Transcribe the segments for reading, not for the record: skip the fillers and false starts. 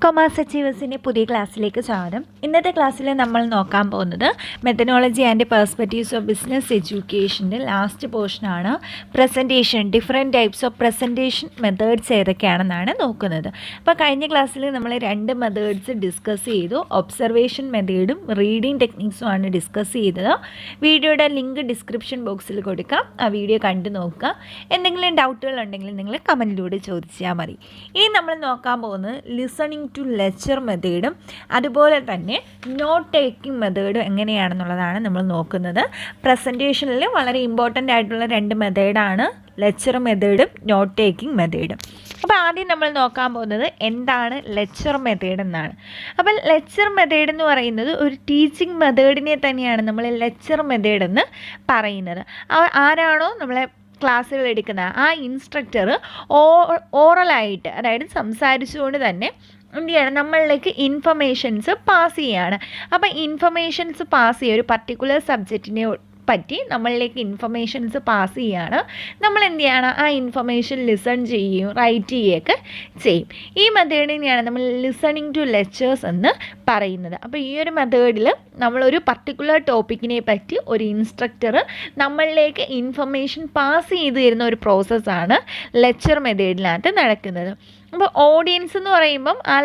Commerce അച്ചീവേഴ്സിൻ്റെ പുതിയ ക്ലാസ്സിലേക്ക് സ്വാഗതം. ഇന്നത്തെ ക്ലാസ്സിൽ നമ്മൾ നോക്കാൻ പോകുന്നത് methodology and perspectives of business എഡ്യൂക്കേഷൻ്റെ ലാസ്റ്റ് പോർഷനാണ്. Presentation, different types of presentation methods ഏതൊക്കെയാണെന്നാണ് നോക്കുന്നത്. അപ്പോൾ കഴിഞ്ഞ ക്ലാസ്സിൽ നമ്മൾ രണ്ട് മെത്തേഡ്സ് ഡിസ്കസ് ചെയ്തു. ഒബ്സർവേഷൻ മെത്തേഡും റീഡിംഗ് ടെക്നിക്സുമാണ് ഡിസ്കസ് ചെയ്തത്. വീഡിയോയുടെ ലിങ്ക് ഡിസ്ക്രിപ്ഷൻ ബോക്സിൽ കൊടുക്കാം, ആ വീഡിയോ കണ്ടു നോക്കുക. എന്തെങ്കിലും ഡൗട്ടുകൾ ഉണ്ടെങ്കിൽ നിങ്ങൾ കമൻറ്റിലൂടെ ചോദിച്ചാൽ മതി. ഇനി നമ്മൾ നോക്കാൻ പോകുന്നത് ലിസണിങ് ടു ലെക്ചർ മെത്തേഡും അതുപോലെ തന്നെ നോട്ട് ടേക്കിംഗ് മെത്തേഡും എങ്ങനെയാണെന്നുള്ളതാണ് നമ്മൾ നോക്കുന്നത്. പ്രസൻറ്റേഷനിൽ വളരെ ഇമ്പോർട്ടൻ്റ് ആയിട്ടുള്ള രണ്ട് മെത്തേഡാണ് ലെക്ചർ മെത്തേഡും നോട്ട് ടേക്കിംഗ് മെത്തേഡും. അപ്പോൾ ആദ്യം നമ്മൾ നോക്കാൻ പോകുന്നത് എന്താണ് ലെക്ചർ മെത്തേഡ് എന്നാണ്. അപ്പോൾ ലെക്ചർ മെത്തേഡ് എന്ന് പറയുന്നത് ഒരു ടീച്ചിങ് മെത്തേഡിനെ തന്നെയാണ് നമ്മൾ ലെക്ചർ മെത്തേഡ് എന്ന് പറയുന്നത്. ആരാണോ നമ്മളെ ക്ലാസ്സുകൾ എടുക്കുന്ന ആ ഇൻസ്ട്രക്ടർ ഓറലായിട്ട്, അതായത് സംസാരിച്ചുകൊണ്ട് തന്നെ എന്ത് ചെയ്യണം, നമ്മളിലേക്ക് ഇൻഫർമേഷൻസ് പാസ് ചെയ്യുകയാണ്. അപ്പോൾ ഇൻഫർമേഷൻസ് പാസ് ചെയ്യുക, ഒരു പർട്ടിക്കുലർ സബ്ജക്റ്റിനെ പറ്റി നമ്മളിലേക്ക് ഇൻഫർമേഷൻസ് പാസ് ചെയ്യുകയാണ്. നമ്മൾ എന്ത് ചെയ്യണം, ആ ഇൻഫർമേഷൻ ലിസൺ ചെയ്യുകയും റൈറ്റ് ചെയ്യുകയൊക്കെ ചെയ്യും. ഈ മെത്തേഡിനെയാണ് നമ്മൾ ലിസണിങ് ടു ലെക്ചേഴ്സ് എന്ന് പറയുന്നത്. അപ്പോൾ ഈ ഒരു മെത്തേഡിൽ നമ്മളൊരു പർട്ടിക്കുലർ ടോപ്പിക്കിനെ പറ്റി ഒരു ഇൻസ്ട്രക്ടർ നമ്മളിലേക്ക് ഇൻഫർമേഷൻ പാസ് ചെയ്ത് തരുന്ന ഒരു പ്രോസസ്സാണ് ലെക്ചർ മെത്തേഡിനകത്ത് നടക്കുന്നത്. അപ്പോൾ ഓഡിയൻസ് എന്ന് പറയുമ്പം ആ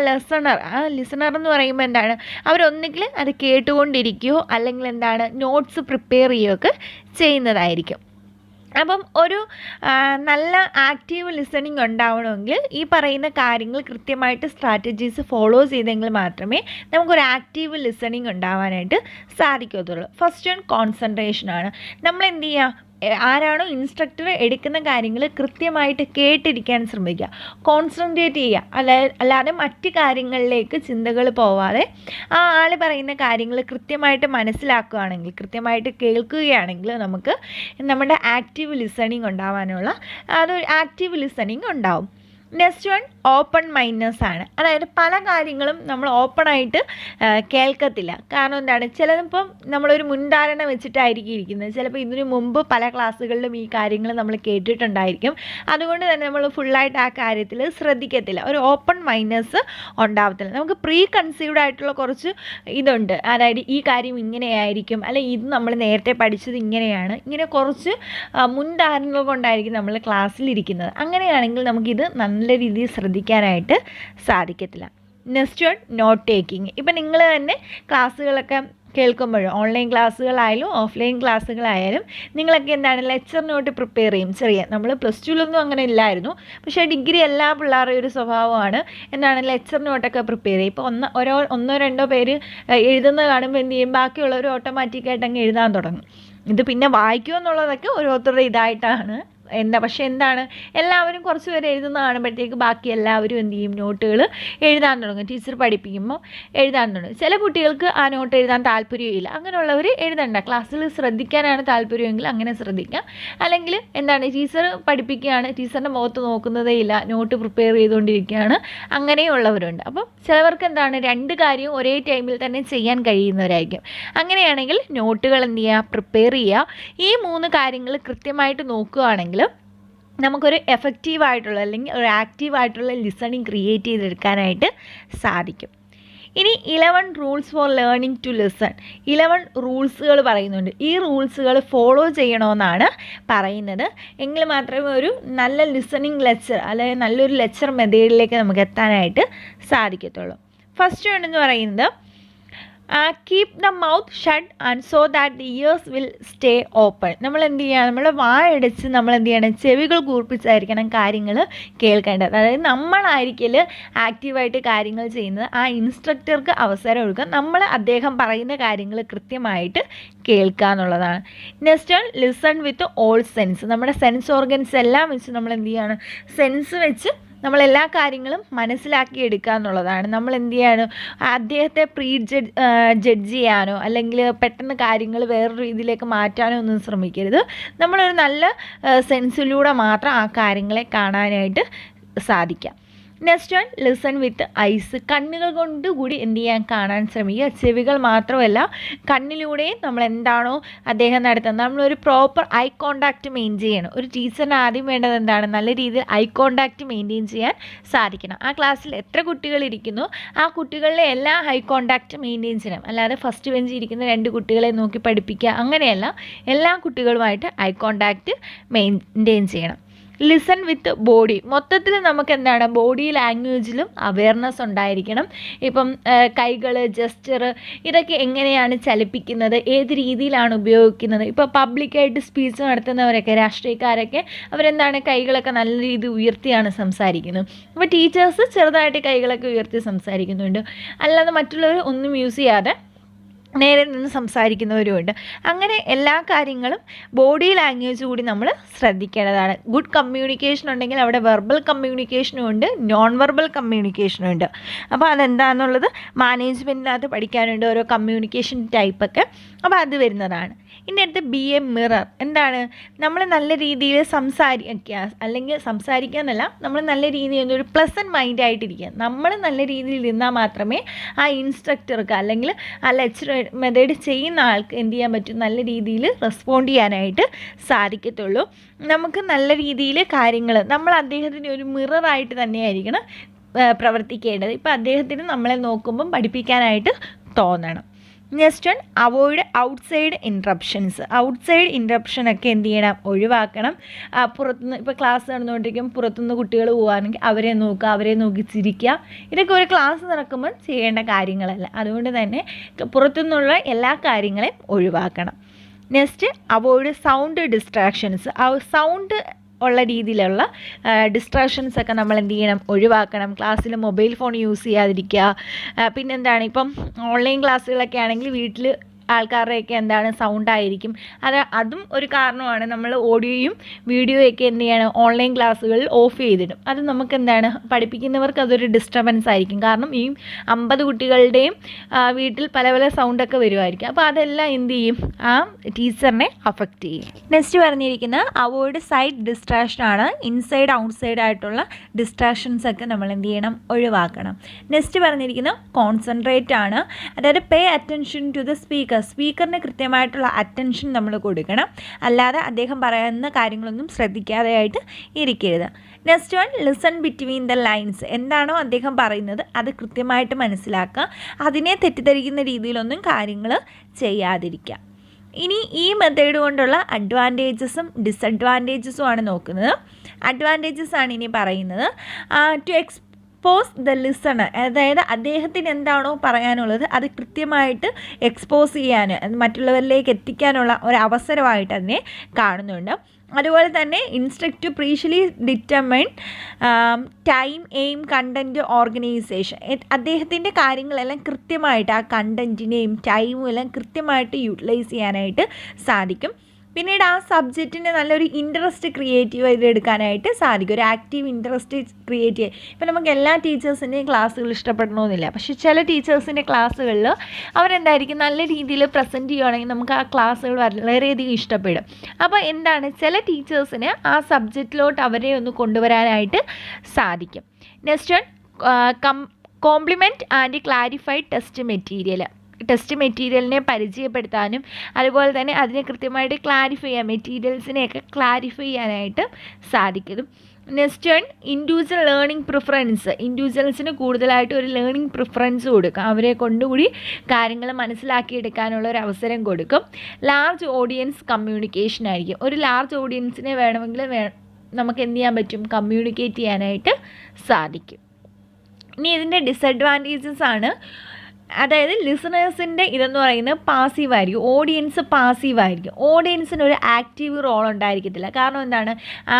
ലിസണർ എന്ന് പറയുമ്പോൾ എന്താണ്, അവരൊന്നുകിൽ അത് കേട്ടുകൊണ്ടിരിക്കുകയോ അല്ലെങ്കിൽ എന്താണ് നോട്ട്സ് പ്രിപ്പയർ ചെയ്യുകയൊക്കെ ചെയ്യുന്നതായിരിക്കും. അപ്പം ഒരു നല്ല ആക്റ്റീവ് ലിസണിങ് ഉണ്ടാവണമെങ്കിൽ ഈ പറയുന്ന കാര്യങ്ങൾ കൃത്യമായിട്ട് സ്ട്രാറ്റജീസ് ഫോളോ ചെയ്തെങ്കിൽ മാത്രമേ നമുക്കൊരു ആക്റ്റീവ് ലിസണിങ് ഉണ്ടാവാനായിട്ട് സാധിക്കത്തുള്ളൂ. ഫസ്റ്റ് വൺ കോൺസെൻട്രേഷനാണ്. നമ്മൾ എന്ത് ചെയ്യുക, ആരാണോ ഇൻസ്ട്രക്ടർ എടുക്കുന്ന കാര്യങ്ങൾ കൃത്യമായിട്ട് കേട്ടിരിക്കാൻ ശ്രമിക്കുക, കോൺസെൻട്രേറ്റ് ചെയ്യുക. അല്ലാതെ മറ്റ് കാര്യങ്ങളിലേക്ക് ചിന്തകൾ പോവാതെ ആ ആൾ പറയുന്ന കാര്യങ്ങൾ കൃത്യമായിട്ട് മനസ്സിലാക്കുകയാണെങ്കിൽ, കൃത്യമായിട്ട് കേൾക്കുകയാണെങ്കിൽ നമുക്ക് നമ്മുടെ ആക്റ്റീവ് ലിസണിങ് ഉണ്ടാവാനുള്ള അതൊരു ആക്റ്റീവ് ലിസണിങ് ഉണ്ടാവും. നെക്സ്റ്റ് വൺ ഓപ്പൺ മൈൻഡ്നെസ് ആണ്. അതായത് പല കാര്യങ്ങളും നമ്മൾ ഓപ്പണായിട്ട് കേൾക്കത്തില്ല. കാരണം എന്താണ്, ചിലതിപ്പം നമ്മളൊരു മുൻധാരണ വെച്ചിട്ടായിരിക്കും ഇരിക്കുന്നത്. ചിലപ്പോൾ ഇതിനു മുമ്പ് പല ക്ലാസ്സുകളിലും ഈ കാര്യങ്ങൾ നമ്മൾ കേട്ടിട്ടുണ്ടായിരിക്കും. അതുകൊണ്ട് തന്നെ നമ്മൾ ഫുള്ളായിട്ട് ആ കാര്യത്തിൽ ശ്രദ്ധിക്കത്തില്ല, ഒരു ഓപ്പൺ മൈൻഡ്നെസ് ഉണ്ടാവത്തില്ല. നമുക്ക് പ്രീ കൺസീവ്ഡ് ആയിട്ടുള്ള കുറച്ച് ഇതുണ്ട്. അതായത് ഈ കാര്യം ഇങ്ങനെയായിരിക്കും, അല്ലെങ്കിൽ ഇത് നമ്മൾ നേരത്തെ പഠിച്ചത് ഇങ്ങനെയാണ്, ഇങ്ങനെ കുറച്ച് മുൻധാരണകൾ കൊണ്ടായിരിക്കും നമ്മൾ ക്ലാസ്സിലിരിക്കുന്നത്. അങ്ങനെയാണെങ്കിൽ നമുക്കിത് നല്ല രീതിയിൽ ശ്രദ്ധിക്കാനായിട്ട് സാധിക്കത്തില്ല. Next one note taking. ഇപ്പം നിങ്ങൾ തന്നെ ക്ലാസ്സുകളൊക്കെ കേൾക്കുമ്പോഴും ഓൺലൈൻ ക്ലാസ്സുകളായാലും ഓഫ്ലൈൻ ക്ലാസ്സുകളായാലും നിങ്ങളൊക്കെ എന്താണ് ലെക്ചർ നോട്ട് പ്രിപ്പയർ ചെയ്യും. ചെറിയ നമ്മൾ പ്ലസ് ടുവിലൊന്നും അങ്ങനെ ഇല്ലായിരുന്നു, പക്ഷേ ഡിഗ്രി എല്ലാ പിള്ളേരുടെയും ഒരു സ്വഭാവമാണ് എന്താണ് ലെക്ചർ നോട്ടൊക്കെ പ്രിപ്പയർ ചെയ്യും. ഇപ്പോൾ ഒന്നോ രണ്ടോ പേര് എഴുതുന്നത് കാണുമ്പോൾ എന്ത് ചെയ്യും, ബാക്കിയുള്ളവർ ഓട്ടോമാറ്റിക്കായിട്ട് അങ്ങ് എഴുതാൻ തുടങ്ങും. ഇത് പിന്നെ വായിക്കുക എന്നുള്ളതൊക്കെ ഓരോരുത്തരുടെ ഇതായിട്ടാണ്. പക്ഷേ എന്താണ്, എല്ലാവരും കുറച്ച് പേര് എഴുതുന്ന കാണുമ്പോഴത്തേക്ക് ബാക്കി എല്ലാവരും എന്ത് ചെയ്യും, നോട്ടുകൾ എഴുതാൻ തുടങ്ങും. ടീച്ചർ പഠിപ്പിക്കുമ്പോൾ എഴുതാൻ തുടങ്ങും. ചില കുട്ടികൾക്ക് ആ നോട്ട് എഴുതാൻ താല്പര്യമില്ല, അങ്ങനെയുള്ളവർ എഴുതണ്ട. ക്ലാസ്സിൽ ശ്രദ്ധിക്കാനാണ് താല്പര്യമെങ്കിൽ അങ്ങനെ ശ്രദ്ധിക്കാം. അല്ലെങ്കിൽ എന്താണ്, ടീച്ചർ പഠിപ്പിക്കുകയാണ്, ടീച്ചറിൻ്റെ മുഖത്ത് നോക്കുന്നതേ ഇല്ല, നോട്ട് പ്രിപ്പയർ ചെയ്തുകൊണ്ടിരിക്കുകയാണ്, അങ്ങനെയുള്ളവരുണ്ട്. അപ്പം ചിലവർക്ക് എന്താണ്, രണ്ട് കാര്യവും ഒരേ ടൈമിൽ തന്നെ ചെയ്യാൻ കഴിയുന്നവരായിരിക്കും. അങ്ങനെയാണെങ്കിൽ നോട്ടുകൾ എന്ത് ചെയ്യുക, പ്രിപ്പയർ ചെയ്യുക. ഈ മൂന്ന് കാര്യങ്ങൾ കൃത്യമായിട്ട് നോക്കുകയാണെങ്കിൽ നമുക്കൊരു എഫക്റ്റീവായിട്ടുള്ള അല്ലെങ്കിൽ ഒരു ആക്റ്റീവായിട്ടുള്ള ലിസണിങ് ക്രിയേറ്റ് ചെയ്തെടുക്കാനായിട്ട് സാധിക്കും. ഇനി 11 rules for learning to listen. 11 റൂൾസുകൾ പറയുന്നുണ്ട്. ഈ റൂൾസുകൾ ഫോളോ ചെയ്യണമെന്നാണ് പറയുന്നത്. എങ്കിൽ മാത്രമേ ഒരു നല്ല ലിസണിങ് ലെക്ചർ അല്ലെങ്കിൽ നല്ലൊരു ലെക്ചർ മെത്തേഡിലേക്ക് നമുക്ക് എത്താനായിട്ട് സാധിക്കത്തുള്ളൂ. ഫസ്റ്റ് വൺ എന്ന് പറയുന്നത് keep the mouth shut and so that the years will stay open. നമ്മൾ എന്ത് ചെയ്യുക, നമ്മുടെ വായടച്ച് നമ്മൾ എന്ത് ചെയ്യണം, ചെവികൾ കൂർപ്പിച്ചായിരിക്കണം കാര്യങ്ങൾ കേൾക്കേണ്ടത്. അതായത് നമ്മളായിരിക്കൽ ആക്റ്റീവായിട്ട് കാര്യങ്ങൾ ചെയ്യുന്നത്, ആ ഇൻസ്ട്രക്ടർക്ക് അവസരം കൊടുക്കുക, നമ്മൾ അദ്ദേഹം പറയുന്ന കാര്യങ്ങൾ കൃത്യമായിട്ട് കേൾക്കുക എന്നുള്ളതാണ്. Next one listen with all sense. നമ്മുടെ സെൻസ് ഓർഗൻസ് എല്ലാം വെച്ച് നമ്മൾ എന്ത് ചെയ്യാണ്, സെൻസ് വെച്ച് നമ്മളെല്ലാ കാര്യങ്ങളും മനസ്സിലാക്കിയെടുക്കുക എന്നുള്ളതാണ്. നമ്മൾ എന്ത് ചെയ്യാണ്, അദ്ദേഹത്തെ ജഡ്ജ് ചെയ്യാനോ അല്ലെങ്കിൽ പെട്ടെന്ന് കാര്യങ്ങൾ വേറൊരു രീതിയിലേക്ക് മാറ്റാനോ ഒന്നും ശ്രമിക്കരുത്. നമ്മളൊരു നല്ല സെൻസിലൂടെ മാത്രം ആ കാര്യങ്ങളെ കാണാനായിട്ട് സാധിക്കാം. Next one listen with eyes. കണ്ണുകൾ കൊണ്ട് കൂടി എന്ത് ചെയ്യാൻ കാണാൻ ശ്രമിക്കുക. ചെവികൾ മാത്രമല്ല കണ്ണിലൂടെയും നമ്മൾ എന്താണോ അദ്ദേഹം നടത്തുന്നത് നമ്മളൊരു പ്രോപ്പർ ഐ കോണ്ടാക്റ്റ് മെയിൻറ്റെയിൻ ചെയ്യണം. ഒരു ടീച്ചറിന് ആദ്യം വേണ്ടത് എന്താണ്? നല്ല രീതിയിൽ ഐ കോണ്ടാക്റ്റ് മെയിൻറ്റെയിൻ ചെയ്യാൻ സാധിക്കണം. ആ ക്ലാസ്സിൽ എത്ര കുട്ടികൾ ഇരിക്കുന്നു ആ കുട്ടികളിലെ എല്ലാ ഐ കോണ്ടാക്റ്റ് മെയിൻറ്റെയിൻ ചെയ്യണം. അല്ലാതെ ഫസ്റ്റ് ബെഞ്ചിൽ ഇരിക്കുന്ന 2 കുട്ടികളെ നോക്കി പഠിപ്പിക്കുക അങ്ങനെയല്ല, എല്ലാ കുട്ടികളുമായിട്ട് ഐ കോണ്ടാക്റ്റ് മെയിൻറ്റെയിൻ ചെയ്യണം. Listen with body. മൊത്തത്തിൽ നമുക്ക് എന്താണ് ബോഡി ലാംഗ്വേജിലും അവെയർനെസ് ഉണ്ടായിരിക്കണം. ഇപ്പം കൈകൾ, ജസ്റ്റർ ഇതൊക്കെ എങ്ങനെയാണ് ചലിപ്പിക്കുന്നത്, ഏത് രീതിയിലാണ് ഉപയോഗിക്കുന്നത്. ഇപ്പോൾ പബ്ലിക്കായിട്ട് സ്പീച്ച് നടത്തുന്നവരൊക്കെ, രാഷ്ട്രീയക്കാരൊക്കെ അവരെന്താണ് കൈകളൊക്കെ നല്ല രീതിയിൽ ഉയർത്തിയാണ് സംസാരിക്കുന്നത്. അപ്പോൾ ടീച്ചേഴ്സ് ചെറുതായിട്ട് കൈകളൊക്കെ ഉയർത്തി സംസാരിക്കുന്നുണ്ട്, അല്ലാതെ മറ്റുള്ളവർ ഒന്നും യൂസ് ചെയ്യാതെ നേരെ നിന്ന് സംസാരിക്കുന്നവരുമുണ്ട്. അങ്ങനെ എല്ലാ കാര്യങ്ങളും ബോഡി ലാംഗ്വേജ് കൂടി നമ്മൾ ശ്രദ്ധിക്കേണ്ടതാണ്. ഗുഡ് കമ്മ്യൂണിക്കേഷൻ ഉണ്ടെങ്കിൽ അവിടെ വെർബൽ കമ്മ്യൂണിക്കേഷനും ഉണ്ട്, നോൺ വെർബൽ കമ്മ്യൂണിക്കേഷനും ഉണ്ട്. അപ്പോൾ അതെന്താണെന്നുള്ളത് മാനേജ്മെൻറ്റിനകത്ത് പഠിക്കാനുണ്ട്, ഓരോ കമ്മ്യൂണിക്കേഷൻ ടൈപ്പൊക്കെ. അപ്പോൾ അത് വരുന്നതാണ്. ഇനി അടുത്ത് ബി എ മിറർ. എന്താണ്? നമ്മൾ നല്ല രീതിയിൽ സംസാരിക്കുക, അല്ലെങ്കിൽ സംസാരിക്കുക എന്നല്ല, നമ്മൾ നല്ല രീതിയിൽ ഒരു പ്ലസൻറ്റ് മൈൻഡായിട്ടിരിക്കുക. നമ്മൾ നല്ല രീതിയിൽ ഇരുന്നാൽ മാത്രമേ ആ ഇൻസ്ട്രക്ടർക്ക് അല്ലെങ്കിൽ ആ ലെക്ചർ മെത്തേഡ് ചെയ്യുന്ന ആൾക്ക് എന്ത് ചെയ്യാൻ പറ്റും? നല്ല രീതിയിൽ റെസ്പോണ്ട് ചെയ്യാനായിട്ട് സാധിക്കത്തുള്ളൂ. നമുക്ക് നല്ല രീതിയിൽ കാര്യങ്ങൾ നമ്മൾ അദ്ദേഹത്തിന് ഒരു മിററായിട്ട് തന്നെയായിരിക്കണം പ്രവർത്തിക്കേണ്ടത്. ഇപ്പോൾ അദ്ദേഹത്തിന് നമ്മളെ നോക്കുമ്പം പഠിപ്പിക്കാനായിട്ട് തോന്നണം. Next one avoid outside interruptions. Outside ഇൻട്രപ്ഷനൊക്കെ എന്ത് ചെയ്യണം? ഒഴിവാക്കണം. പുറത്തുനിന്ന് ഇപ്പോൾ ക്ലാസ് നടന്നുകൊണ്ടിരിക്കും, പുറത്തുനിന്ന് കുട്ടികൾ പോകുകയാണെങ്കിൽ അവരെ നോക്കുക, അവരെ നോക്കി ചിരിക്കുക. ഇതൊക്കെ ഒരു ക്ലാസ് നടക്കുമ്പോൾ ചെയ്യേണ്ട കാര്യങ്ങളല്ല. അതുകൊണ്ട് തന്നെ പുറത്തുനിന്നുള്ള എല്ലാ കാര്യങ്ങളെയും ഒഴിവാക്കണം. Next avoid sound distractions. Sound ഉള്ള രീതിയിലുള്ള ഡിസ്ട്രാക്ഷൻസൊക്കെ നമ്മൾ എന്ത് ചെയ്യണം? ഒഴിവാക്കണം. ക്ലാസ്സിൽ മൊബൈൽ ഫോൺ യൂസ് ചെയ്യാതിരിക്കുക. പിന്നെന്താണ്, ഇപ്പം ഓൺലൈൻ ക്ലാസ്സുകളൊക്കെ ആണെങ്കിൽ വീട്ടിൽ ആൾക്കാരുടെയൊക്കെ എന്താണ് സൗണ്ടായിരിക്കും. അതും ഒരു കാരണമാണ്. നമ്മൾ ഓഡിയോയും വീഡിയോയൊക്കെ എന്ത് ചെയ്യണം? ഓൺലൈൻ ക്ലാസ്സുകളിൽ ഓഫ് ചെയ്തിടും. അത് നമുക്ക് എന്താണ് പഠിപ്പിക്കുന്നവർക്ക് അതൊരു ഡിസ്റ്റർബൻസ് ആയിരിക്കും. കാരണം ഈ 50 കുട്ടികളുടെയും വീട്ടിൽ പല പല സൗണ്ടൊക്കെ വരുമായിരിക്കും. അപ്പോൾ അതെല്ലാം എന്ത് ചെയ്യും? ആ ടീച്ചറിനെ അഫക്റ്റ് ചെയ്യും. നെക്സ്റ്റ് പറഞ്ഞിരിക്കുന്ന അവോയ്ഡ് സൈഡ് ഡിസ്ട്രാക്ഷൻ ആണ്. ഇൻസൈഡ് ഔട്ട്സൈഡ് ആയിട്ടുള്ള ഡിസ്ട്രാക്ഷൻസ് ഒക്കെ നമ്മൾ എന്ത് ചെയ്യണം? ഒഴിവാക്കണം. നെക്സ്റ്റ് പറഞ്ഞിരിക്കുന്ന കോൺസെൻട്രേറ്റ് ആണ്. അതായത് pay attention to the speaker. സ്പീക്കറിന് കൃത്യമായിട്ടുള്ള അറ്റൻഷൻ നമ്മൾ കൊടുക്കണം. അല്ലാതെ അദ്ദേഹം പറയുന്ന കാര്യങ്ങളൊന്നും ശ്രദ്ധിക്കാതെയായിട്ട് ഇരിക്കരുത്. Next one listen between the lines. എന്താണോ അദ്ദേഹം പറയുന്നത് അത് കൃത്യമായിട്ട് മനസ്സിലാക്കുക. അതിനെ തെറ്റിദ്ധരിക്കുന്ന രീതിയിലൊന്നും കാര്യങ്ങൾ ചെയ്യാതിരിക്കുക. ഇനി ഈ മെത്തേഡ് കൊണ്ടുള്ള അഡ്വാൻറ്റേജസും ഡിസഡ്വാൻറ്റേജസും ആണ് നോക്കുന്നത്. അഡ്വാൻറ്റേജസ് ആണ് ഇനി പറയുന്നത്. To expose the listener. അതായത് അദ്ദേഹത്തിന് എന്താണോ പറയാനുള്ളത് അത് കൃത്യമായിട്ട് എക്സ്പോസ് ചെയ്യാൻ, മറ്റുള്ളവരിലേക്ക് എത്തിക്കാനുള്ള ഒരു അവസരമായിട്ട് അതിനെ കാണുന്നുണ്ട്. അതുപോലെ തന്നെ instruct precisely determine time, aim, content, organisation. അദ്ദേഹത്തിൻ്റെ കാര്യങ്ങളെല്ലാം കൃത്യമായിട്ട് ആ കണ്ടൻറ്റിനെയും ടൈമും എല്ലാം കൃത്യമായിട്ട് യൂട്ടിലൈസ് ചെയ്യാനായിട്ട് സാധിക്കും. പിന്നീട് ആ സബ്ജക്റ്റിന് നല്ലൊരു ഇൻട്രസ്റ്റ് ക്രിയേറ്റ് ചെയ്തെടുക്കാനായിട്ട് സാധിക്കും. ഒരു ആക്റ്റീവ് ഇൻട്രസ്റ്റ് ക്രിയേറ്റ് ചെയ്യുക. ഇപ്പോൾ നമുക്ക് എല്ലാ ടീച്ചേഴ്സിൻ്റെയും ക്ലാസ്സുകൾ ഇഷ്ടപ്പെടണമെന്നില്ല. പക്ഷേ ചില ടീച്ചേഴ്സിൻ്റെ ക്ലാസ്സുകളിൽ അവരെന്തായിരിക്കും നല്ല രീതിയിൽ പ്രസൻറ്റ് ചെയ്യുകയാണെങ്കിൽ നമുക്ക് ആ ക്ലാസ്സുകൾ വളരെയധികം ഇഷ്ടപ്പെടും. അപ്പോൾ എന്താണ്, ചില ടീച്ചേഴ്സിന് ആ സബ്ജക്റ്റിലോട്ട് അവരെ ഒന്ന് കൊണ്ടുവരാനായിട്ട് സാധിക്കും. Next one compliment and clarified test മെറ്റീരിയലിനെ പരിചയപ്പെടുത്താനും അതുപോലെ തന്നെ അതിനെ കൃത്യമായിട്ട് ക്ലാരിഫൈ ചെയ്യാൻ, മെറ്റീരിയൽസിനെയൊക്കെ ക്ലാരിഫൈ ചെയ്യാനായിട്ട് സാധിക്കും. Next one individual learning preference. ഇൻഡിവിജ്വൽസിന് കൂടുതലായിട്ട് ഒരു ലേണിംഗ് പ്രിഫറൻസ് കൊടുക്കും. അവരെ കൊണ്ടുകൂടി കാര്യങ്ങൾ മനസ്സിലാക്കിയെടുക്കാനുള്ള ഒരു അവസരം കൊടുക്കും. ലാർജ് ഓഡിയൻസ് കമ്മ്യൂണിക്കേഷൻ ആയിരിക്കും. ഒരു ലാർജ് ഓഡിയൻസിനെ വേണമെങ്കിൽ നമുക്ക് എന്ത് ചെയ്യാൻ പറ്റും? കമ്മ്യൂണിക്കേറ്റ് ചെയ്യാനായിട്ട് സാധിക്കും. ഇനി ഇതിൻ്റെ ഡിസഡ്വാൻറ്റേജസ് ആണ്. അതായത് ലിസണേഴ്സിൻ്റെ ഇതെന്ന് പറയുന്നത് പാസീവായിരിക്കും. ഓഡിയൻസ് പാസീവായിരിക്കും. ഓഡിയൻസിന് ഒരു ആക്റ്റീവ് റോൾ ഉണ്ടായിരിക്കത്തില്ല. കാരണം എന്താണ്, ആ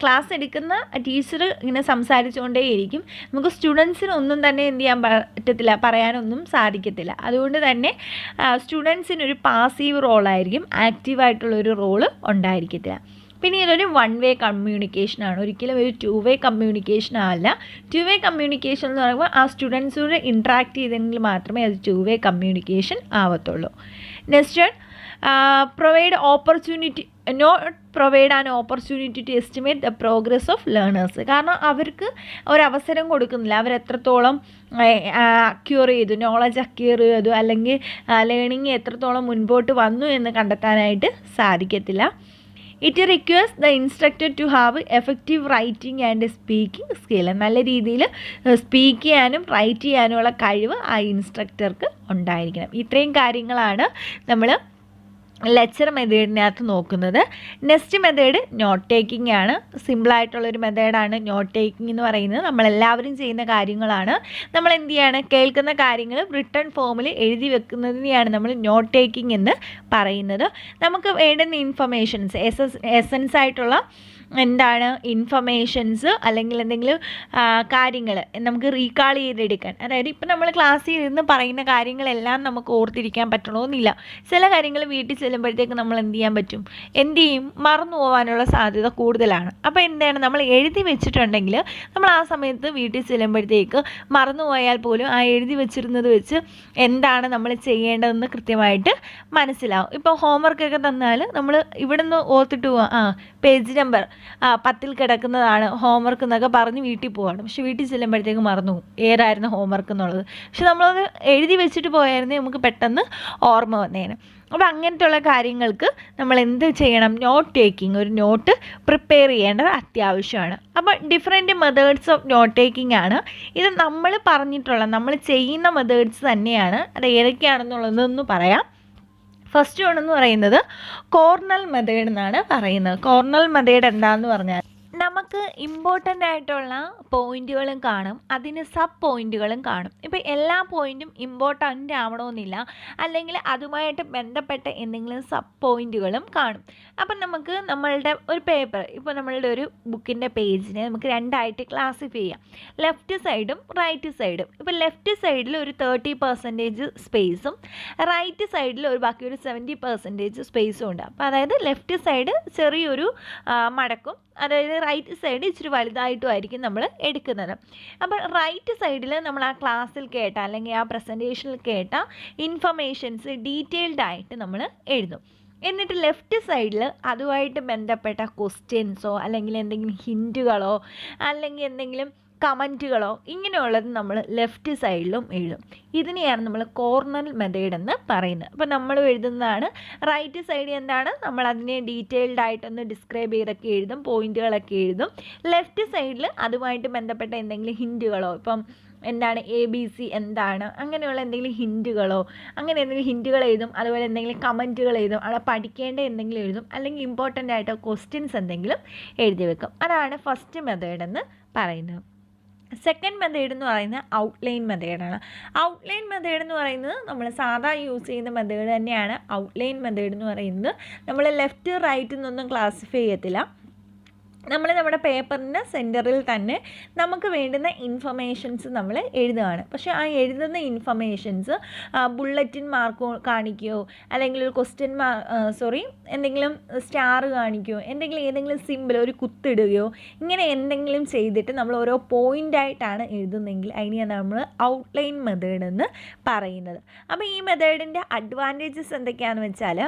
ക്ലാസ് എടുക്കുന്ന ടീച്ചർ ഇങ്ങനെ സംസാരിച്ചുകൊണ്ടേയിരിക്കും. നമുക്ക് സ്റ്റുഡൻസിനൊന്നും തന്നെ എന്ത് ചെയ്യാൻ പറ്റത്തില്ല, പറയാനൊന്നും സാധിക്കത്തില്ല. അതുകൊണ്ട് തന്നെ സ്റ്റുഡൻസിനൊരു പാസീവ് റോളായിരിക്കും, ആക്റ്റീവായിട്ടുള്ളൊരു റോള് ഉണ്ടായിരിക്കത്തില്ല. പിന്നെ ഇതൊരു 1 വേ കമ്മ്യൂണിക്കേഷനാണ്, ഒരിക്കലും ഒരു 2 വേ കമ്മ്യൂണിക്കേഷനല്ല. 2 വേ കമ്മ്യൂണിക്കേഷൻ എന്ന് പറയുമ്പോൾ ആ സ്റ്റുഡൻസോട് ഇൻട്രാക്ട് ചെയ്തെങ്കിൽ മാത്രമേ അത് 2 വേ കമ്മ്യൂണിക്കേഷൻ ആവത്തുള്ളൂ. Next provide opportunity not provide an opportunity to estimate the progress of learners. കാരണം അവർക്ക് ഒരവസരം കൊടുക്കുന്നില്ല, അവരെത്രത്തോളം അക്യൂർ ചെയ്തു, നോളജ് അക്യൂർ ചെയ്തു, അല്ലെങ്കിൽ ലേണിംഗ് എത്രത്തോളം മുൻപോട്ട് വന്നു എന്ന് കണ്ടെത്താനായിട്ട് സാധിക്കത്തില്ല. It requires the instructor to have effective writing and speaking skill. നല്ല രീതിയിൽ സ്പീക്ക് ചെയ്യാനും റൈറ്റ് ചെയ്യാനുമുള്ള കഴിവ് ആ ഇൻസ്ട്രക്ടർക്ക് ഉണ്ടായിരിക്കണം. ഇത്രയും കാര്യങ്ങളാണ് നമ്മൾ ലെക്ചർ മെത്തേഡിനകത്ത് നോക്കുന്നത്. നെക്സ്റ്റ് മെത്തേഡ് നോട്ട് ടേക്കിംഗ് ആണ്. സിമ്പിളായിട്ടുള്ളൊരു മെത്തേഡാണ് നോട്ട് ടേക്കിംഗ് എന്ന് പറയുന്നത്. നമ്മളെല്ലാവരും ചെയ്യുന്ന കാര്യങ്ങളാണ്. നമ്മൾ എന്ത് ചെയ്യാണ്, കേൾക്കുന്ന കാര്യങ്ങൾ റിട്ടൺ ഫോമിൽ എഴുതി വെക്കുന്നതിനെയാണ് നമ്മൾ നോട്ട് ടേക്കിംഗ് എന്ന് പറയുന്നത്. നമുക്ക് വേണ്ടുന്ന ഇൻഫർമേഷൻസ് എസൻസ് ആയിട്ടുള്ള എന്താണ് ഇൻഫർമേഷൻസ് അല്ലെങ്കിൽ എന്തെങ്കിലും കാര്യങ്ങൾ നമുക്ക് റീകാൾ ചെയ്തെടുക്കാൻ, അതായത് ഇപ്പം നമ്മൾ ക്ലാസ്സിൽ ഇരുന്ന് പറയുന്ന കാര്യങ്ങളെല്ലാം നമുക്ക് ഓർത്തിരിക്കാൻ പറ്റണമെന്നില്ല. ചില കാര്യങ്ങൾ വീട്ടിൽ ചെല്ലുമ്പോഴത്തേക്ക് നമ്മൾ എന്ത് ചെയ്യും, മറന്നു പോകാനുള്ള സാധ്യത കൂടുതലാണ്. അപ്പോൾ എന്താണ്, നമ്മൾ എഴുതി വെച്ചിട്ടുണ്ടെങ്കിൽ നമ്മൾ ആ സമയത്ത് വീട്ടിൽ ചെല്ലുമ്പോഴത്തേക്ക് മറന്നു പോയാൽ പോലും ആ എഴുതി വെച്ചിരുന്നത് വെച്ച് എന്താണ് നമ്മൾ ചെയ്യേണ്ടതെന്ന് കൃത്യമായിട്ട് മനസ്സിലാവും. ഇപ്പോൾ ഹോംവർക്കൊക്കെ തന്നാൽ നമ്മൾ ഇവിടെ നിന്ന് ഓർത്തിട്ട് പോവാം, പേജ് നമ്പർ 10 കിടക്കുന്നതാണ് ഹോംവർക്ക് എന്നൊക്കെ പറഞ്ഞ് വീട്ടിൽ പോവാണ്. പക്ഷെ വീട്ടിൽ ചെല്ലുമ്പോഴത്തേക്ക് മറന്നു പോകും ഏതായിരുന്നു ഹോംവർക്ക് എന്നുള്ളത്. പക്ഷെ നമ്മളത് എഴുതി വെച്ചിട്ട് പോയായിരുന്നെങ്കിൽ നമുക്ക് പെട്ടെന്ന് ഓർമ്മ വന്നേനെ. അപ്പോൾ അങ്ങനത്തെയുള്ള കാര്യങ്ങൾക്ക് നമ്മൾ എന്ത് ചെയ്യണം, നോട്ട് ടേക്കിംഗ്, ഒരു നോട്ട് പ്രിപ്പയർ ചെയ്യേണ്ടത് അത്യാവശ്യമാണ്. അപ്പോൾ different methods of note taking ആണ് ഇത്. നമ്മൾ പറഞ്ഞിട്ടുള്ള നമ്മൾ ചെയ്യുന്ന മെത്തേഡ്സ് തന്നെയാണ്. അത് ഏതൊക്കെയാണെന്നുള്ളതൊന്ന് പറയാം. ഫസ്റ്റ് വണെന്ന് പറയുന്നത് കോർണൽ മെത്തേഡ് എന്നാണ് പറയുന്നത്. കോർണൽ മെത്തേഡ് എന്താണെന്ന് പറഞ്ഞാൽ നമുക്ക് ഇമ്പോർട്ടൻ്റ് ആയിട്ടുള്ള പോയിൻറ്റുകളും കാണും, അതിന് സബ് പോയിൻറ്റുകളും കാണും. ഇപ്പോൾ എല്ലാ പോയിൻറ്റും ഇമ്പോർട്ടൻ്റ് ആവണമെന്നില്ല, അല്ലെങ്കിൽ അതുമായിട്ട് ബന്ധപ്പെട്ട എന്തെങ്കിലും സബ് പോയിൻറ്റുകളും കാണും. അപ്പം നമുക്ക് നമ്മളുടെ ഒരു പേപ്പർ, ഇപ്പോൾ നമ്മളുടെ ഒരു ബുക്കിൻ്റെ പേജിനെ നമുക്ക് രണ്ടായിട്ട് ക്ലാസിഫൈ ചെയ്യാം, ലെഫ്റ്റ് സൈഡും റൈറ്റ് സൈഡും. ഇപ്പോൾ ലെഫ്റ്റ് സൈഡിൽ ഒരു 30% സ്പേസും റൈറ്റ് സൈഡിൽ ബാക്കി ഒരു 70% സ്പേസും ഉണ്ട്. അപ്പോൾ അതായത് ലെഫ്റ്റ് സൈഡ് ചെറിയൊരു മടക്കും, അതായത് റൈറ്റ് സൈഡ് ഇച്ചിരി വലുതായിട്ടും ആയിരിക്കും നമ്മൾ എടുക്കുന്നത്. അപ്പോൾ റൈറ്റ് സൈഡിൽ നമ്മൾ ആ ക്ലാസ്സിൽ കേട്ട അല്ലെങ്കിൽ ആ പ്രസൻറ്റേഷനിൽ കേട്ട ഇൻഫർമേഷൻസ് ഡീറ്റെയിൽഡ് ആയിട്ട് നമ്മൾ എഴുതും. എന്നിട്ട് ലെഫ്റ്റ് സൈഡിൽ അതുമായിട്ട് ബന്ധപ്പെട്ട ക്വസ്റ്റ്യൻസോ അല്ലെങ്കിൽ എന്തെങ്കിലും ഹിൻറ്റുകളോ അല്ലെങ്കിൽ എന്തെങ്കിലും കമൻറ്റുകളോ ഇങ്ങനെയുള്ളത് നമ്മൾ ലെഫ്റ്റ് സൈഡിലും എഴുതും. ഇതിനെയാണ് നമ്മൾ കോർണർ മെത്തേഡ് എന്ന് പറയുന്നത്. അപ്പോൾ നമ്മൾ എഴുതുന്നതാണ്. റൈറ്റ് സൈഡ് എന്താണ്, നമ്മൾ അതിനെ ഡീറ്റെയിൽഡ് ആയിട്ടൊന്ന് ഡിസ്ക്രൈബ് ചെയ്തൊക്കെ എഴുതും, പോയിൻറ്റുകളൊക്കെ എഴുതും. ലെഫ്റ്റ് സൈഡിൽ അതുമായിട്ട് ബന്ധപ്പെട്ട എന്തെങ്കിലും ഹിൻറ്റുകളോ, ഇപ്പം എന്താണ് ABC എന്താണ്, അങ്ങനെയുള്ള എന്തെങ്കിലും ഹിൻറ്റുകളോ, അങ്ങനെ എന്തെങ്കിലും ഹിൻറ്റുകൾ എഴുതും. അതുപോലെ എന്തെങ്കിലും കമൻറ്റുകൾ എഴുതും, അവിടെ പഠിക്കേണ്ട എന്തെങ്കിലും എഴുതും, അല്ലെങ്കിൽ ഇമ്പോർട്ടൻ്റ് ആയിട്ട് ക്വസ്റ്റ്യൻസ് എന്തെങ്കിലും എഴുതി വെക്കും. അതാണ് ഫസ്റ്റ് മെത്തേഡ് എന്ന് പറയുന്നത്. സെക്കൻഡ് മെത്തേഡ് എന്ന് പറയുന്നത് ഔട്ട്ലൈൻ മെത്തേഡാണ്. ഔട്ട്ലൈൻ മെത്തേഡ് എന്ന് പറയുന്നത് നമ്മൾ സാധാ യൂസ് ചെയ്യുന്ന മെത്തേഡ് തന്നെയാണ്. ഔട്ട്ലൈൻ മെത്തേഡ് എന്ന് പറയുന്നത് നമ്മൾ ലെഫ്റ്റ് റൈറ്റ് എന്നൊന്നും ക്ലാസിഫൈ ചെയ്യത്തില്ല. നമ്മൾ നമ്മുടെ പേപ്പറിൻ്റെ സെൻറ്ററിൽ തന്നെ നമുക്ക് വേണ്ടുന്ന ഇൻഫർമേഷൻസ് നമ്മൾ എഴുതുകയാണ്. പക്ഷേ ആ എഴുതുന്ന ഇൻഫർമേഷൻസ് ബുള്ളറ്റിൻ മാർക്ക് കാണിക്കുകയോ അല്ലെങ്കിൽ ഒരു എന്തെങ്കിലും സ്റ്റാർ കാണിക്കുകയോ ഏതെങ്കിലും സിമ്പിൾ ഒരു കുത്തിടുകയോ ഇങ്ങനെ എന്തെങ്കിലും ചെയ്തിട്ട് നമ്മൾ ഓരോ പോയിൻ്റായിട്ടാണ് എഴുതുന്നതെങ്കിൽ അതിനെയാണ് നമ്മൾ ഔട്ട്ലൈൻ മെത്തേഡ് എന്ന് പറയുന്നത്. അപ്പോൾ ഈ മെത്തേഡിൻ്റെ അഡ്വാൻറ്റേജസ് എന്തൊക്കെയാണെന്ന് വെച്ചാൽ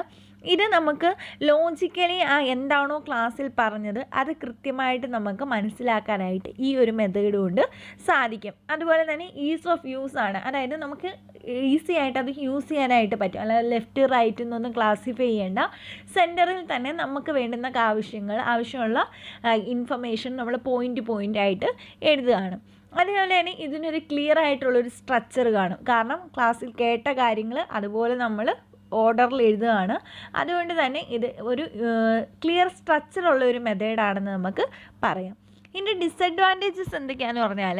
ഇത് നമുക്ക് ലോജിക്കലി എന്താണോ ക്ലാസ്സിൽ പറഞ്ഞത് അത് കൃത്യമായിട്ട് നമുക്ക് മനസ്സിലാക്കാനായിട്ട് ഈ ഒരു മെത്തേഡ് കൊണ്ട് സാധിക്കും. അതുപോലെ തന്നെ ഈസ് ഓഫ് യൂസ് ആണ്, അതായത് നമുക്ക് ഈസി ആയിട്ട് അത് യൂസ് ചെയ്യാനായിട്ട് പറ്റും. അല്ലാതെ ലെഫ്റ്റ് റൈറ്റ് എന്നൊന്നും ക്ലാസിഫൈ ചെയ്യേണ്ട, സെൻറ്ററിൽ തന്നെ നമുക്ക് വേണ്ടുന്ന ആവശ്യമുള്ള ഇൻഫർമേഷൻ നമ്മൾ പോയിൻ്റായിട്ട് എഴുതുകയാണ്. അതുപോലെ തന്നെ ഇതിനൊരു ക്ലിയർ ആയിട്ടുള്ളൊരു സ്ട്രക്ചർ കാണും. കാരണം ക്ലാസ്സിൽ കേട്ട കാര്യങ്ങൾ അതുപോലെ നമ്മൾ ഓർഡറിൽ എഴുതുകയാണ്. അതുകൊണ്ട് തന്നെ ഇത് ഒരു ക്ലിയർ സ്ട്രക്ചറുള്ള ഒരു മെത്തേഡാണെന്ന് നമുക്ക് പറയാം. ഇതിൻ്റെ ഡിസഡ്വാൻറ്റേജസ് എന്തൊക്കെയാണെന്ന് പറഞ്ഞാൽ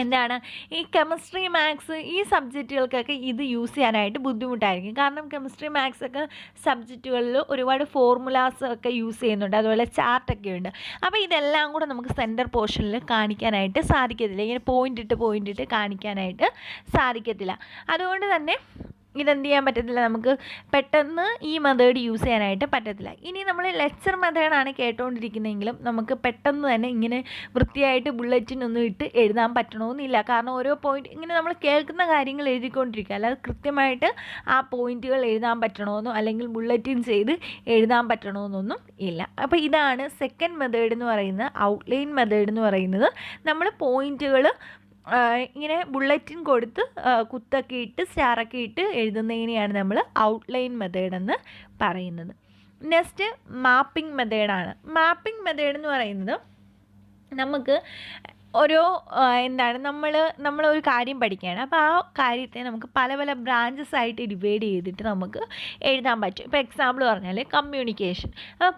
എന്താണ്, ഈ കെമിസ്ട്രി മാത്സ് ഈ സബ്ജക്റ്റുകൾക്കൊക്കെ ഇത് യൂസ് ചെയ്യാനായിട്ട് ബുദ്ധിമുട്ടായിരിക്കും. കാരണം കെമിസ്ട്രി മാത്സ് ഒക്കെ സബ്ജക്റ്റുകളിൽ ഒരുപാട് ഫോർമുലാസ് ഒക്കെ യൂസ് ചെയ്യുന്നുണ്ട്, അതുപോലെ ചാർട്ടൊക്കെ ഉണ്ട്. അപ്പോൾ ഇതെല്ലാം കൂടെ നമുക്ക് സെൻറ്റർ പോർഷനിൽ കാണിക്കാനായിട്ട് സാധിക്കത്തില്ല, ഇങ്ങനെ പോയിൻ്റ് ഇട്ട് കാണിക്കാനായിട്ട് സാധിക്കത്തില്ല. അതുകൊണ്ട് തന്നെ ഇതെന്ത് ചെയ്യാൻ പറ്റത്തില്ല, നമുക്ക് പെട്ടെന്ന് ഈ മെത്തേഡ് യൂസ് ചെയ്യാനായിട്ട് പറ്റത്തില്ല. ഇനി നമ്മൾ ലെക്ചർ മെത്തേഡാണ് കേട്ടുകൊണ്ടിരിക്കുന്നതെങ്കിലും നമുക്ക് പെട്ടെന്ന് തന്നെ ഇങ്ങനെ വൃത്തിയായിട്ട് ബുള്ളറ്റിനൊന്നും ഇട്ട് എഴുതാൻ പറ്റണമെന്നില്ല. കാരണം ഓരോ പോയിന്റ് ഇങ്ങനെ നമ്മൾ കേൾക്കുന്ന കാര്യങ്ങൾ എഴുതിക്കൊണ്ടിരിക്കുക, അല്ലാതെ കൃത്യമായിട്ട് ആ പോയിന്റുകൾ എഴുതാൻ പറ്റണമെന്നോ അല്ലെങ്കിൽ ബുള്ളറ്റിൻ ചെയ്ത് എഴുതാൻ പറ്റണമെന്നൊന്നും ഇല്ല. അപ്പോൾ ഇതാണ് സെക്കൻഡ് മെത്തേഡ് എന്ന് പറയുന്നത്. ഔട്ട്ലൈൻ മെത്തേഡ് എന്ന് പറയുന്നത് നമ്മൾ പോയിന്റുകൾ ഇങ്ങനെ ബുള്ളറ്റിൻ കൊടുത്ത് കുത്തൊക്കെ ഇട്ട് സ്റ്റാറൊക്കെ ഇട്ട് എഴുതുന്നതിനെയാണ് നമ്മൾ ഔട്ട്ലൈൻ മെത്തേഡ് എന്ന് പറയുന്നത്. നെക്സ്റ്റ് മാപ്പിംഗ് മെത്തേഡാണ്. മാപ്പിംഗ് മെത്തേഡ് എന്ന് പറയുന്നത് നമുക്ക് ഓരോ നമ്മളൊരു കാര്യം പഠിക്കുകയാണ്. അപ്പോൾ ആ കാര്യത്തെ നമുക്ക് പല പല ബ്രാഞ്ചസ് ആയിട്ട് ഡിവൈഡ് ചെയ്തിട്ട് നമുക്ക് എഴുതാൻ പറ്റും. ഇപ്പോൾ എക്സാമ്പിൾ പറഞ്ഞാൽ കമ്മ്യൂണിക്കേഷൻ.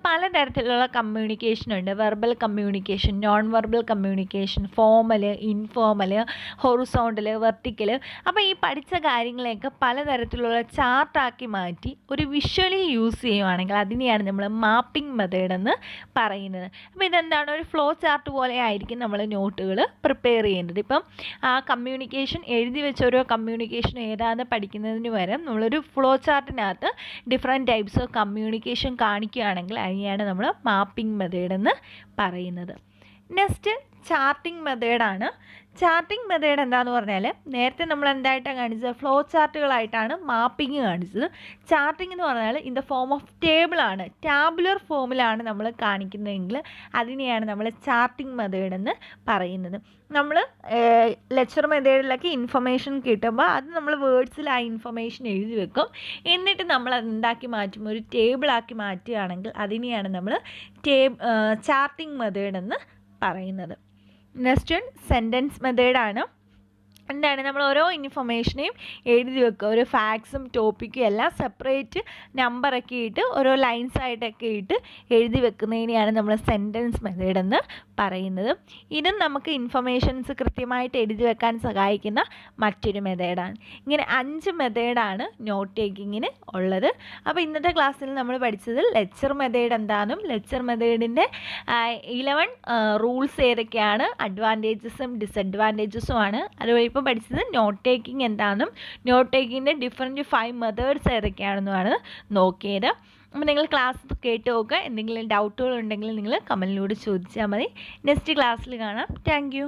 പലതരത്തിലുള്ള കമ്മ്യൂണിക്കേഷൻ ഉണ്ട്. Verbal communication, non verbal communication, formal, informal, horizontal, vertical. അപ്പോൾ ഈ പഠിച്ച കാര്യങ്ങളെയൊക്കെ പലതരത്തിലുള്ള ചാർട്ടാക്കി മാറ്റി ഒരു വിഷ്വലി യൂസ് ചെയ്യുവാണെങ്കിൽ അതിനെയാണ് നമ്മൾ മാപ്പിംഗ് മെത്തേഡ് എന്ന് പറയുന്നത്. അപ്പോൾ ഇതെന്താണ്, ഒരു ഫ്ലോ ചാർട്ട് പോലെ ആയിരിക്കും നമ്മൾ നോട്ടുകൾ പ്രിപ്പയർ ചെയ്യേണ്ടത്. ഇപ്പം ആ കമ്മ്യൂണിക്കേഷൻ എഴുതി വെച്ച ഓരോ കമ്മ്യൂണിക്കേഷൻ ഏതാണെന്ന് പഠിക്കുന്നതിന് പകരം നമ്മളൊരു ഫ്ലോ ചാർട്ടിനകത്ത് ഡിഫറെൻറ്റ് ടൈപ്സ് ഓഫ് കമ്മ്യൂണിക്കേഷൻ കാണിക്കുകയാണെങ്കിൽ അതിനെയാണ് നമ്മൾ മാപ്പിംഗ് മെത്തേഡ് എന്ന് പറയുന്നത്. നെക്സ്റ്റ് ചാർട്ടിംഗ് മെത്തേഡാണ്. ചാർട്ടിംഗ് മെത്തേഡ് എന്താണെന്ന് പറഞ്ഞാൽ നേരത്തെ നമ്മൾ എന്തായിട്ടാണ് കാണിച്ചത്, ഫ്ലോ ചാർട്ടുകളായിട്ടാണ് മാപ്പിംഗ് കാണിച്ചത്. ചാർട്ടിംഗ് എന്ന് പറഞ്ഞാൽ ഇൻ ദ ഫോം ഓഫ് ടേബിളാണ്, ടാബുലർ ഫോമിലാണ് നമ്മൾ കാണിക്കുന്നതെങ്കിൽ അതിനെയാണ് നമ്മൾ ചാർട്ടിംഗ് മെത്തേഡ് എന്ന് പറയുന്നത്. നമ്മൾ ലെക്ചർ മെത്തേഡിലൊക്കെ ഇൻഫർമേഷൻ കിട്ടുമ്പോൾ അത് നമ്മൾ വേർഡ്സിൽ ആ ഇൻഫർമേഷൻ എഴുതി വെക്കും. എന്നിട്ട് നമ്മൾ അത് എന്താക്കി മാറ്റും, ഒരു ടേബിളാക്കി മാറ്റുകയാണെങ്കിൽ അതിനെയാണ് നമ്മൾ ചാർട്ടിംഗ് മെത്തേഡ് എന്ന് പറയുന്നത്. നെക്സ്റ്റ് സെൻറ്റൻസ് മെത്തേഡാണ്. എന്താണ്, നമ്മൾ ഓരോ ഇൻഫർമേഷനെയും എഴുതി വെക്കുക. ഓരോ ഫാക്ട്സും ടോപ്പിക്കും എല്ലാം സെപ്പറേറ്റ് നമ്പറൊക്കെ ഇട്ട് ഓരോ ലൈൻസായിട്ടൊക്കെ ഇട്ട് എഴുതി വെക്കുന്നതിനെയാണ് നമ്മൾ സെൻറ്റൻസ് മെത്തേഡ് എന്ന് പറയുന്നത്. ഇതും നമുക്ക് ഇൻഫർമേഷൻസ് കൃത്യമായിട്ട് എഴുതി വെക്കാൻ സഹായിക്കുന്ന മറ്റൊരു മെത്തേഡാണ്. ഇങ്ങനെ 5 മെത്തേഡാണ് നോട്ട് ടേക്കിങ്ങിന് ഉള്ളത്. അപ്പോൾ ഇന്നത്തെ ക്ലാസ്സിൽ നമ്മൾ പഠിച്ചത് ലെക്ചർ മെത്തേഡ് എന്താണെന്നും ലെക്ചർ മെത്തേഡിൻ്റെ 11 റൂൾസ് ഏതൊക്കെയാണ്, അഡ്വാൻറ്റേജസും ഡിസഡ്വാൻറ്റേജസും ആണ്. അതുപോലെ ഇപ്പോൾ പഠിച്ചത് നോട്ട് ടേക്കിംഗ് എന്താണെന്നും നോട്ട് ടേക്കിങ്ങിൻ്റെ ഡിഫറെൻറ്റ് 5 മെത്തേഡ്സ് ഏതൊക്കെയാണെന്നുമാണ് നോക്കിയത്. അപ്പോൾ നിങ്ങൾ ക്ലാസ് കേട്ട് നോക്കുക. എന്തെങ്കിലും ഡൗട്ടുകൾ ഉണ്ടെങ്കിൽ നിങ്ങൾ കമൻറ്റിലൂടെ ചോദിച്ചാൽ മതി. നെക്സ്റ്റ് ക്ലാസ്സിൽ കാണാം. Thank you.